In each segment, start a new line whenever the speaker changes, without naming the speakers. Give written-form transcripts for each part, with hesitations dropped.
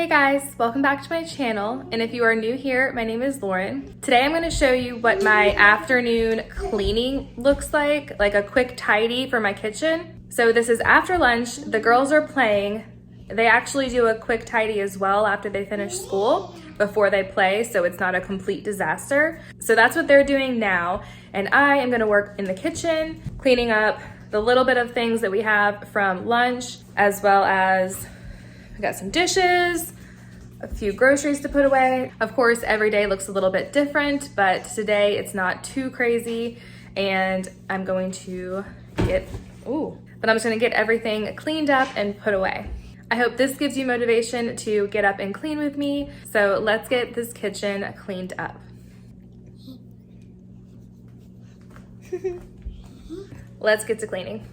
Hey guys, welcome back to my channel, and if you are new here, my name is Lauren. Today I'm going to show you what my afternoon cleaning looks like a quick tidy for my kitchen. So this is after lunch, the girls are playing. They actually do a quick tidy as well after they finish school before they play, so it's not a complete disaster. So that's what they're doing now, and I am going to work in the kitchen, cleaning up the little bit of things that we have from lunch, as well as I got some dishes, a few groceries to put away. Of course, every day looks a little bit different, but today it's not too crazy, and I'm going to I'm just gonna get everything cleaned up and put away. I hope this gives you motivation to get up and clean with me, so let's get this kitchen cleaned up. Let's get to cleaning.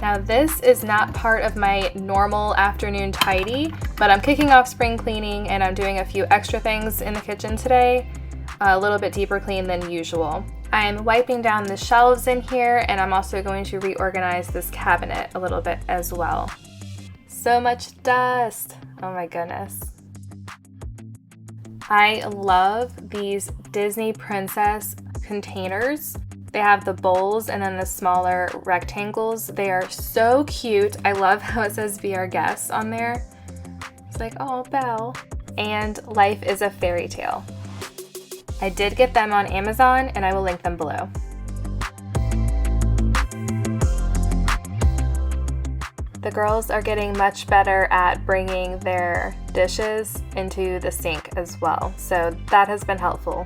Now this is not part of my normal afternoon tidy, but I'm kicking off spring cleaning and I'm doing a few extra things in the kitchen today, a little bit deeper clean than usual. I'm wiping down the shelves in here, and I'm also going to reorganize this cabinet a little bit as well. So much dust, oh my goodness. I love these Disney Princess containers. They have the bowls and then the smaller rectangles. They are so cute. I love how it says "Be Our Guests" on there. It's like, oh, Belle. And life is a fairy tale. I did get them on Amazon, and I will link them below. The girls are getting much better at bringing their dishes into the sink as well, so that has been helpful.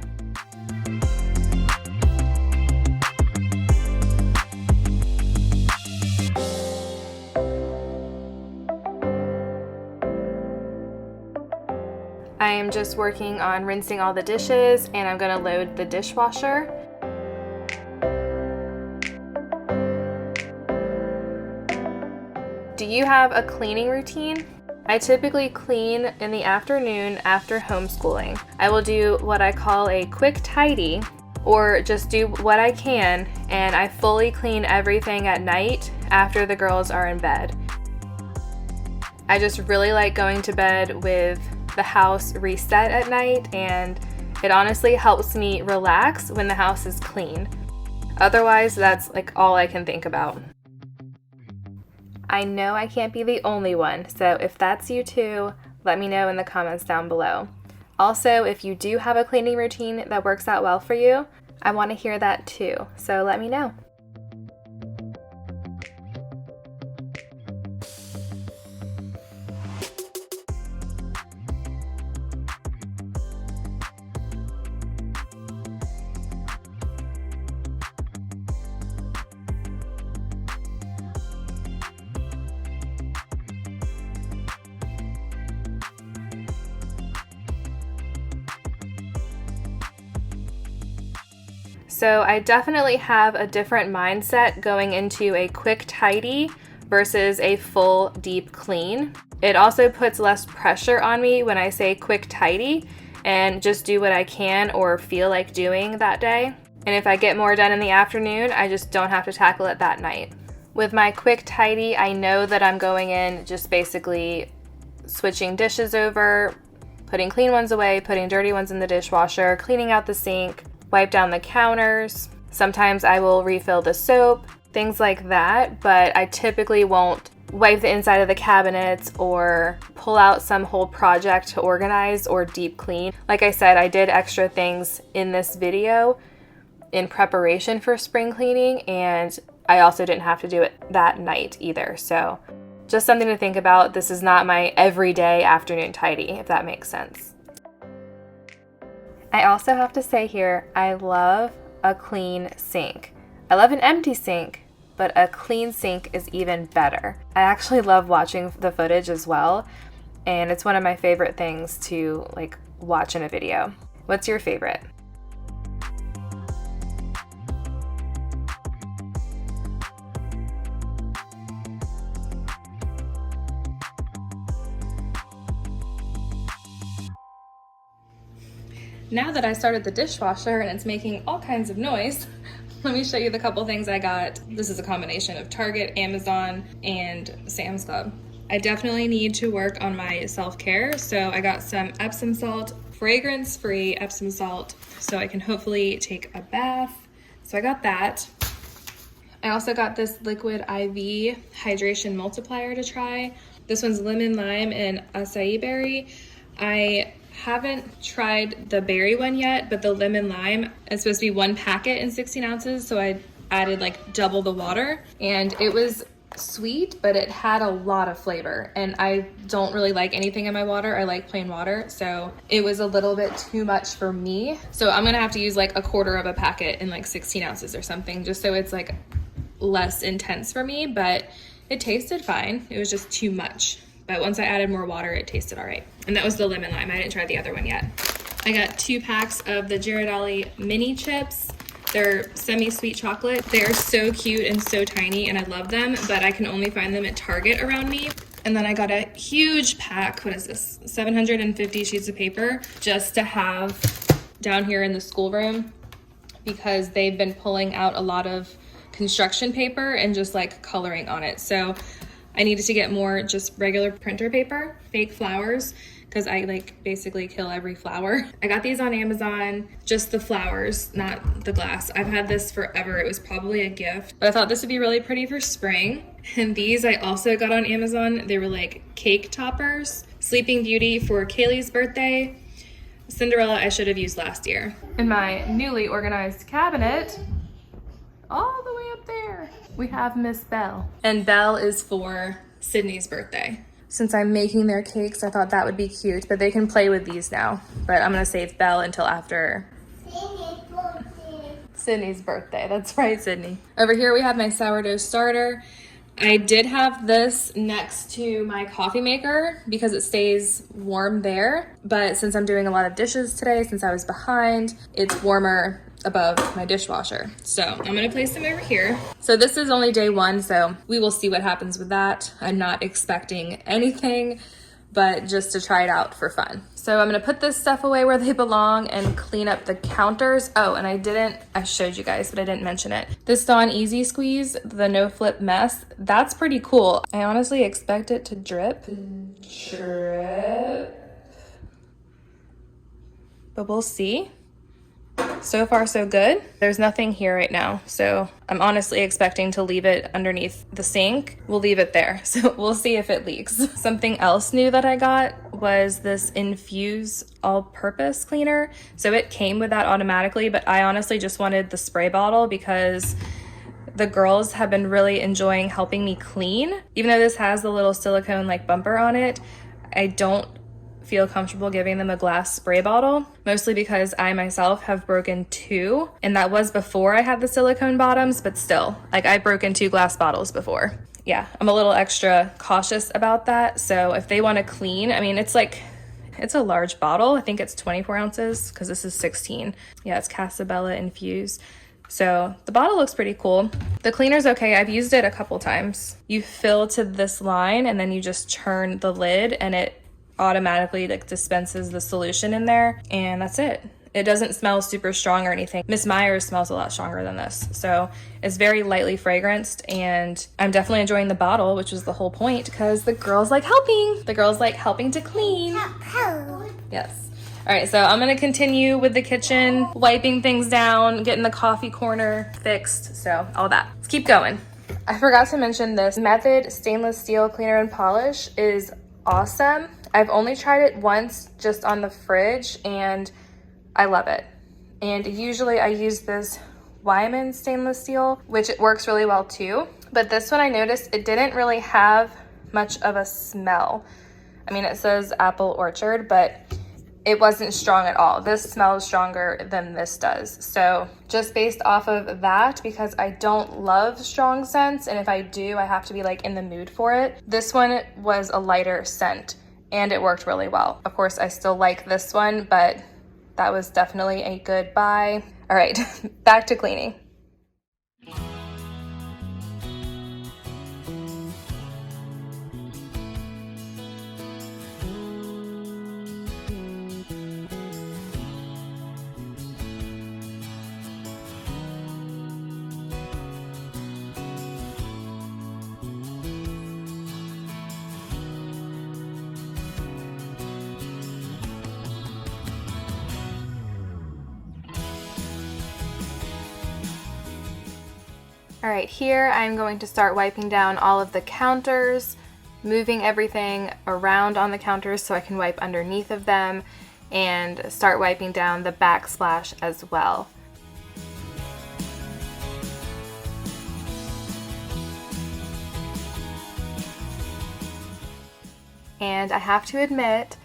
I am just working on rinsing all the dishes, and I'm gonna load the dishwasher. Do you have a cleaning routine? I typically clean in the afternoon after homeschooling. I will do what I call a quick tidy, or just do what I can, and I fully clean everything at night after the girls are in bed. I just really like going to bed with the house reset at night, and it honestly helps me relax when the house is clean. Otherwise, that's like all I can think about. I know I can't be the only one, so if that's you too, let me know in the comments down below. Also, if you do have a cleaning routine that works out well for you, I want to hear that too, so let me know. So I definitely have a different mindset going into a quick tidy versus a full deep clean. It also puts less pressure on me when I say quick tidy and just do what I can or feel like doing that day. And if I get more done in the afternoon, I just don't have to tackle it that night. With my quick tidy, I know that I'm going in just basically switching dishes over, putting clean ones away, putting dirty ones in the dishwasher, cleaning out the sink, wipe down the counters. Sometimes I will refill the soap, things like that, but I typically won't wipe the inside of the cabinets or pull out some whole project to organize or deep clean. Like I said, I did extra things in this video in preparation for spring cleaning, and I also didn't have to do it that night either. So just something to think about. This is not my everyday afternoon tidy, if that makes sense. I also have to say here, I love a clean sink. I love an empty sink, but a clean sink is even better. I actually love watching the footage as well, and it's one of my favorite things to watch in a video. What's your favorite? Now that I started the dishwasher and it's making all kinds of noise, let me show you the couple things I got. This is a combination of Target, Amazon, and Sam's Club. I definitely need to work on my self-care, so I got some Epsom salt, fragrance-free Epsom salt, so I can hopefully take a bath. So I got that. I also got this liquid IV hydration multiplier to try. This one's lemon, lime, and acai berry. I haven't tried the berry one yet, but the lemon lime is supposed to be 1 packet in 16 ounces, so I added like double the water, and it was sweet, but it had a lot of flavor, and I don't really like anything in my water. I like plain water, so it was a little bit too much for me. So I'm gonna have to use like 1/4 of a packet in like 16 ounces or something, just so it's like less intense for me, but it tasted fine. It was just too much. But once I added more water, it tasted all right. And that was the lemon lime. I didn't try the other one yet. I got 2 packs of the Ghirardelli mini chips. They're semi-sweet chocolate. They're so cute and so tiny, and I love them, but I can only find them at Target around me. And then I got a huge pack, what is this? 750 sheets of paper, just to have down here in the schoolroom, because they've been pulling out a lot of construction paper and just like coloring on it. So I needed to get more just regular printer paper, fake flowers, because I like basically kill every flower. I got these on Amazon, just the flowers, not the glass. I've had this forever. It was probably a gift, but I thought this would be really pretty for spring. And these I also got on Amazon. They were like cake toppers. Sleeping Beauty for Kaylee's birthday. Cinderella I should have used last year. In my newly organized cabinet, all the way up there, we have Miss Belle. And Belle is for Sydney's birthday. Since I'm making their cakes, I thought that would be cute, but they can play with these now. But I'm gonna save Belle until after Sydney's birthday. That's right, Sydney. Over here we have my sourdough starter. I did have this next to my coffee maker because it stays warm there. But since I'm doing a lot of dishes today, since I was behind, it's warmer above my dishwasher. So I'm gonna place them over here. So this is only day 1, so we will see what happens with that. I'm not expecting anything, but just to try it out for fun. So I'm gonna put this stuff away where they belong and clean up the counters. Oh, and I showed you guys, but I didn't mention it. This Dawn Easy Squeeze, the no flip mess, that's pretty cool. I honestly expect it to drip. But we'll see. So far, so good. There's nothing here right now, so I'm honestly expecting to leave it underneath the sink. We'll leave it there, so we'll see if it leaks. Something else new that I got was this Infuse all-purpose cleaner. So it came with that automatically, but I honestly just wanted the spray bottle because the girls have been really enjoying helping me clean. Even though this has the little silicone like bumper on it, I don't feel comfortable giving them a glass spray bottle, mostly because I myself have broken 2, and that was before I had the silicone bottoms, but still, like I've broken 2 glass bottles before. Yeah, I'm a little extra cautious about that. So if they want to clean, I mean, it's a large bottle. I think it's 24 ounces because this is 16. Yeah, it's Casabella Infused. So the bottle looks pretty cool. The cleaner's okay. I've used it a couple times. You fill to this line and then you just turn the lid and it automatically like dispenses the solution in there, and that's it. It doesn't smell super strong or anything. Miss Myers smells a lot stronger than this, so it's very lightly fragranced, and I'm definitely enjoying the bottle, which was the whole point, because the girls like helping. The girls like helping to clean. Yes. All right, so I'm gonna continue with the kitchen, wiping things down, getting the coffee corner fixed, so all that. Let's keep going. I forgot to mention this Method stainless steel cleaner and polish is awesome. I've only tried it once just on the fridge and I love it. And usually I use this Wyman stainless steel, which it works really well too. But this one I noticed it didn't really have much of a smell. I mean, it says apple orchard, but it wasn't strong at all. This smells stronger than this does. So just based off of that, because I don't love strong scents, and if I do, I have to be like in the mood for it. This one was a lighter scent and it worked really well. Of course, I still like this one, but that was definitely a good buy. All right, back to cleaning. All right, here I'm going to start wiping down all of the counters, moving everything around on the counters so I can wipe underneath of them, and start wiping down the backsplash as well. And I have to admit,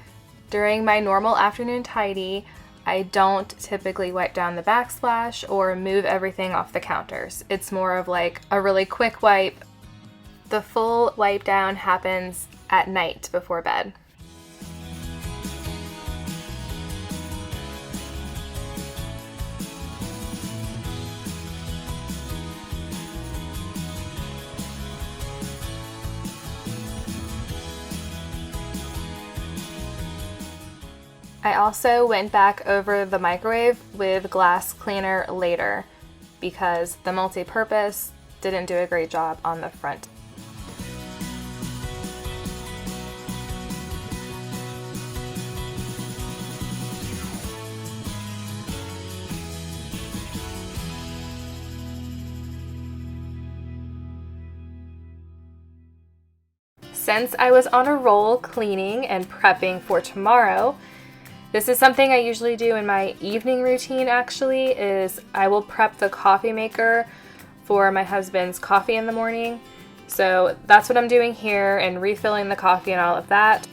during my normal afternoon tidy, I don't typically wipe down the backsplash or move everything off the counters. It's more of like a really quick wipe. The full wipe down happens at night before bed. I also went back over the microwave with glass cleaner later because the multi-purpose didn't do a great job on the front. Since I was on a roll cleaning and prepping for tomorrow, this is something I usually do in my evening routine actually, is I will prep the coffee maker for my husband's coffee in the morning. So that's what I'm doing here, and refilling the coffee and all of that.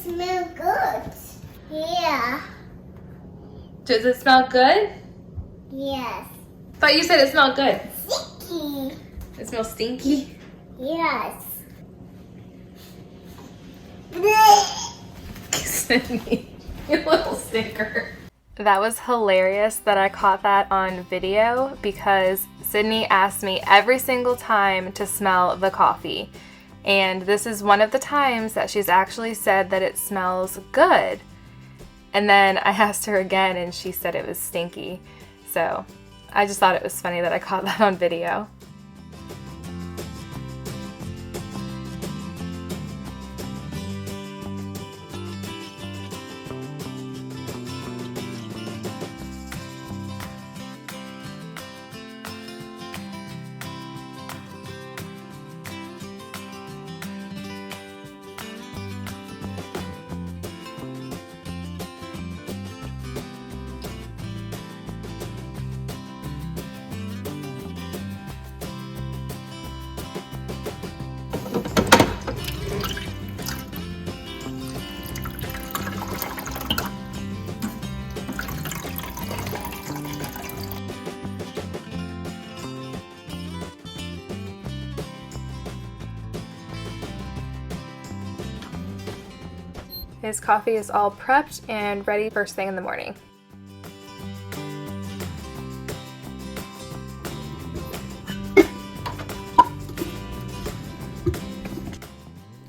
Smell good. Yeah.
Does it smell good?
Yes.
Thought you said it smelled good.
Stinky.
It smells stinky?
Yes.
Sydney, you little stinker. That was hilarious that I caught that on video because Sydney asked me every single time to smell the coffee. And this is one of the times that she's actually said that it smells good. And then I asked her again and she said it was stinky. So I just thought it was funny that I caught that on video. His coffee is all prepped and ready first thing in the morning.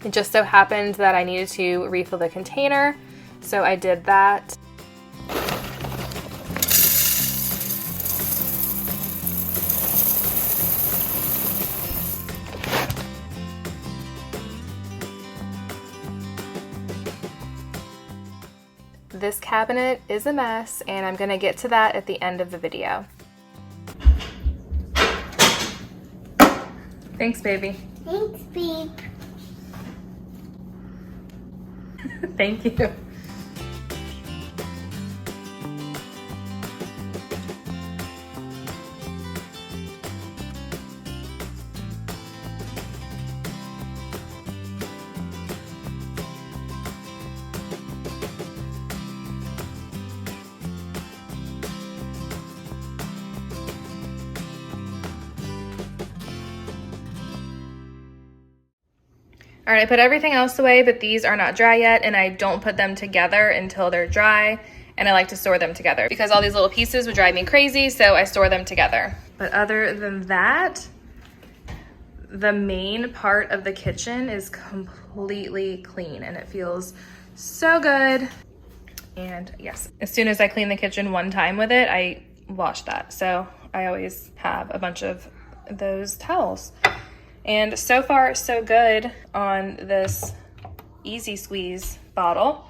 It just so happened that I needed to refill the container, so I did that. This cabinet is a mess, and I'm gonna get to that at the end of the video. Thanks, baby.
Thanks, babe.
Thank you. All right, I put everything else away, but these are not dry yet, and I don't put them together until they're dry, and I like to store them together because all these little pieces would drive me crazy, so I store them together. But other than that, the main part of the kitchen is completely clean, and it feels so good. And yes, as soon as I clean the kitchen one time with it, I wash that. So I always have a bunch of those towels. And so far, so good on this Easy Squeeze bottle.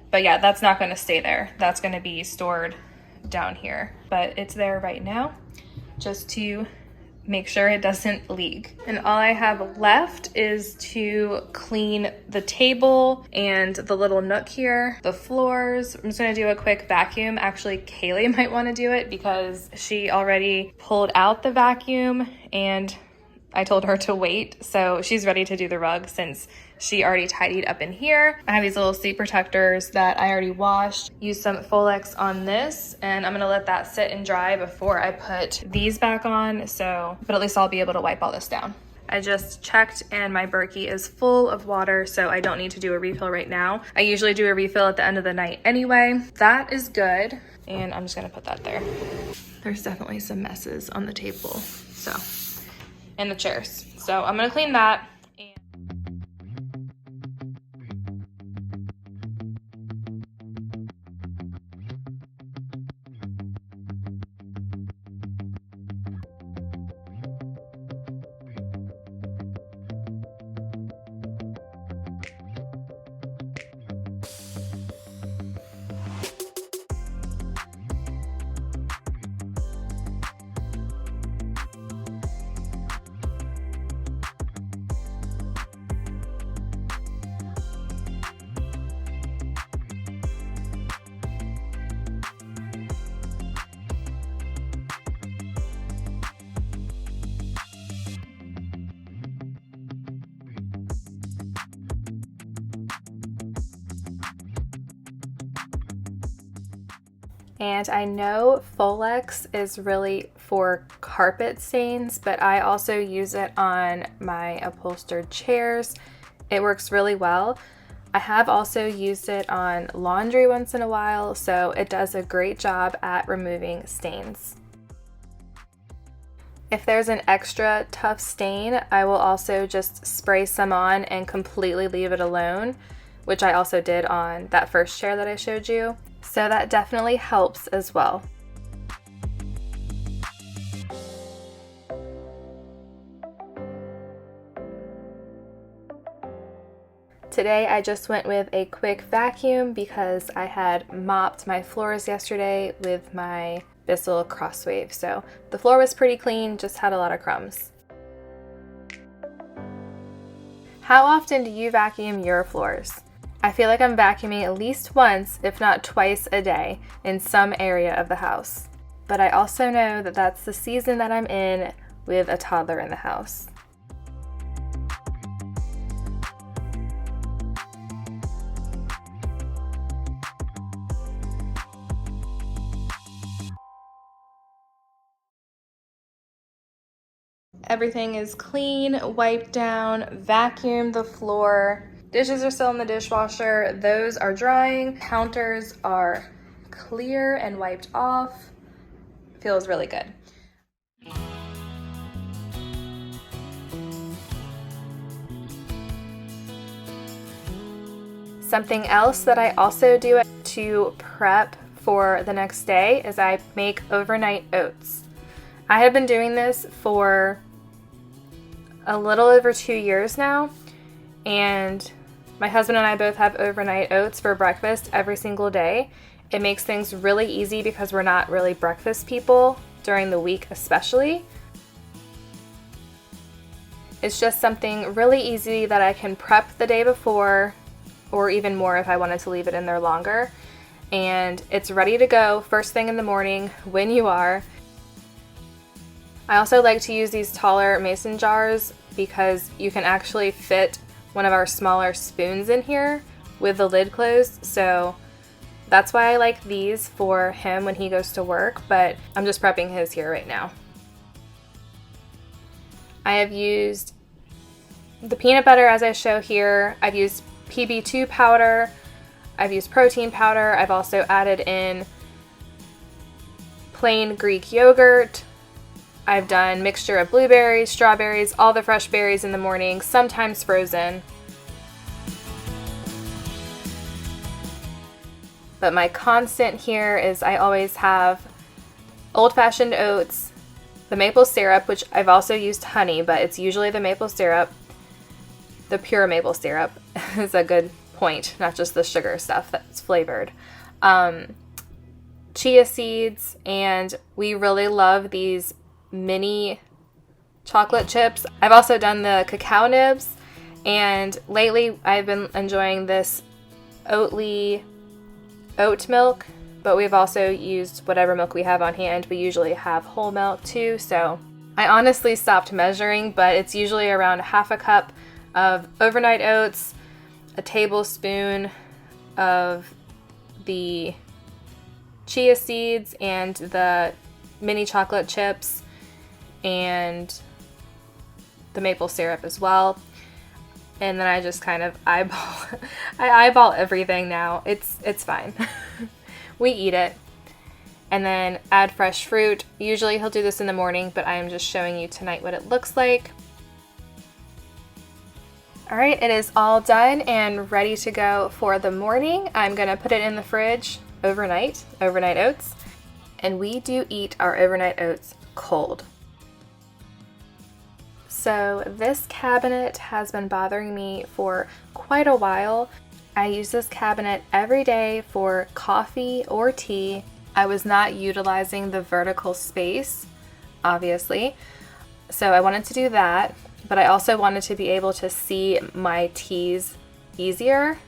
But yeah, that's not gonna stay there. That's gonna be stored down here. But it's there right now, just to make sure it doesn't leak. And all I have left is to clean the table and the little nook here, the floors. I'm just gonna do a quick vacuum. Actually, Kaylee might wanna do it because she already pulled out the vacuum and I told her to wait. So she's ready to do the rug since she already tidied up in here. I have these little seat protectors that I already washed. Use some Folex on this, and I'm gonna let that sit and dry before I put these back on. But at least I'll be able to wipe all this down. I just checked and my Berkey is full of water, so I don't need to do a refill right now. I usually do a refill at the end of the night anyway. That is good, and I'm just gonna put that there. There's definitely some messes on the table, and the chairs. So I'm gonna clean that. And I know Folex is really for carpet stains, but I also use it on my upholstered chairs. It works really well. I have also used it on laundry once in a while, so it does a great job at removing stains. If there's an extra tough stain, I will also just spray some on and completely leave it alone, which I also did on that first chair that I showed you. So that definitely helps as well. Today I just went with a quick vacuum because I had mopped my floors yesterday with my Bissell Crosswave. So the floor was pretty clean, just had a lot of crumbs. How often do you vacuum your floors? I feel like I'm vacuuming at least once, if not twice a day, in some area of the house. But I also know that that's the season that I'm in with a toddler in the house. Everything is clean, wiped down, vacuumed the floor. Dishes are still in the dishwasher. Those are drying. Counters are clear and wiped off. Feels really good. Something else that I also do to prep for the next day is I make overnight oats. I have been doing this for a little over 2 years now, and my husband and I both have overnight oats for breakfast every single day. It makes things really easy because we're not really breakfast people during the week especially. It's just something really easy that I can prep the day before, or even more if I wanted to leave it in there longer. And it's ready to go first thing in the morning when you are. I also like to use these taller mason jars because you can actually fit one of our smaller spoons in here with the lid closed, so that's why I like these for him when he goes to work, but I'm just prepping his here right now. I have used the peanut butter as I show here. I've used PB2 powder, I've used protein powder, I've also added in plain Greek yogurt. I've done mixture of blueberries, strawberries, all the fresh berries in the morning, sometimes frozen. but my constant here is I always have old-fashioned oats, the maple syrup, which I've also used honey, but it's usually the maple syrup. The pure maple syrup is a good point, not just the sugar stuff that's flavored. Chia seeds, and we really love these mini chocolate chips. I've also done the cacao nibs, and lately I've been enjoying this Oatly oat milk, but we've also used whatever milk we have on hand. We usually have whole milk too, so I honestly stopped measuring, but it's usually around half a cup of overnight oats, a tablespoon of the chia seeds and the mini chocolate chips and the maple syrup as well. And then I just kind of eyeball everything now. It's fine. We eat it. And then add fresh fruit. Usually he'll do this in the morning, but I am just showing you tonight what it looks like. All right, it is all done and ready to go for the morning. I'm gonna put it in the fridge overnight oats. And we do eat our overnight oats cold. So this cabinet has been bothering me for quite a while. I use this cabinet every day for coffee or tea. I was not utilizing the vertical space, obviously, so I wanted to do that, but I also wanted to be able to see my teas easier.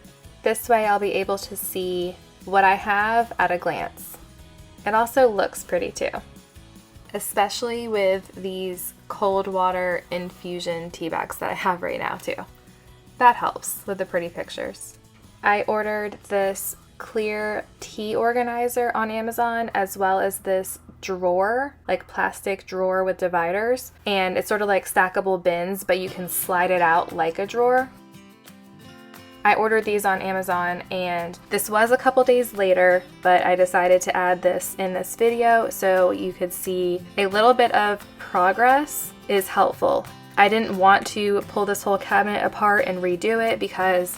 This way I'll be able to see what I have at a glance. It also looks pretty too, especially with these cold water infusion tea bags that I have right now too. That helps with the pretty pictures. I ordered this clear tea organizer on Amazon, as well as this drawer, like plastic drawer with dividers, and it's sort of like stackable bins, but you can slide it out like a drawer. I ordered these on Amazon, and this was a couple days later, but I decided to add this in this video so you could see a little bit of progress is helpful. I didn't want to pull this whole cabinet apart and redo it because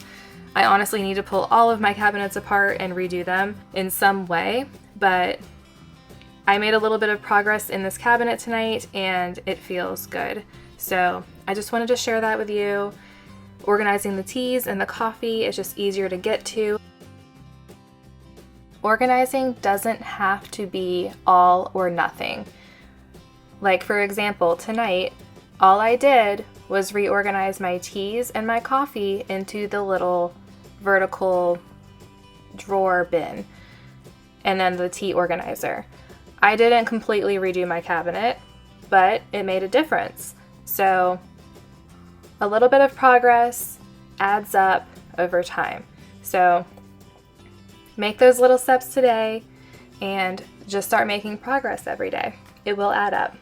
I honestly need to pull all of my cabinets apart and redo them in some way, but I made a little bit of progress in this cabinet tonight and it feels good. So I just wanted to share that with you. Organizing the teas and the coffee is just easier to get to. Organizing doesn't have to be all or nothing. Like for example, tonight, all I did was reorganize my teas and my coffee into the little vertical drawer bin, and then the tea organizer. I didn't completely redo my cabinet, but it made a difference. So a little bit of progress adds up over time. So make those little steps today and just start making progress every day. It will add up.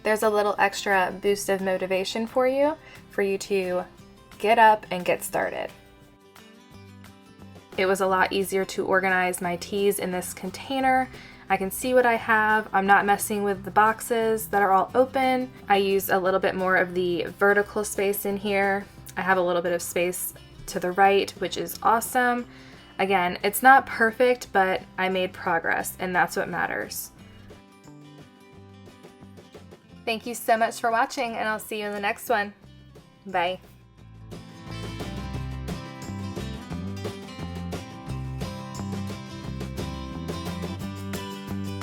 There's a little extra boost of motivation for you to get up and get started. It was a lot easier to organize my teas in this container. I can see what I have. I'm not messing with the boxes that are all open. I use a little bit more of the vertical space in here. I have a little bit of space to the right, which is awesome. Again, it's not perfect, but I made progress, and that's what matters. Thank you so much for watching, and I'll see you in the next one. Bye.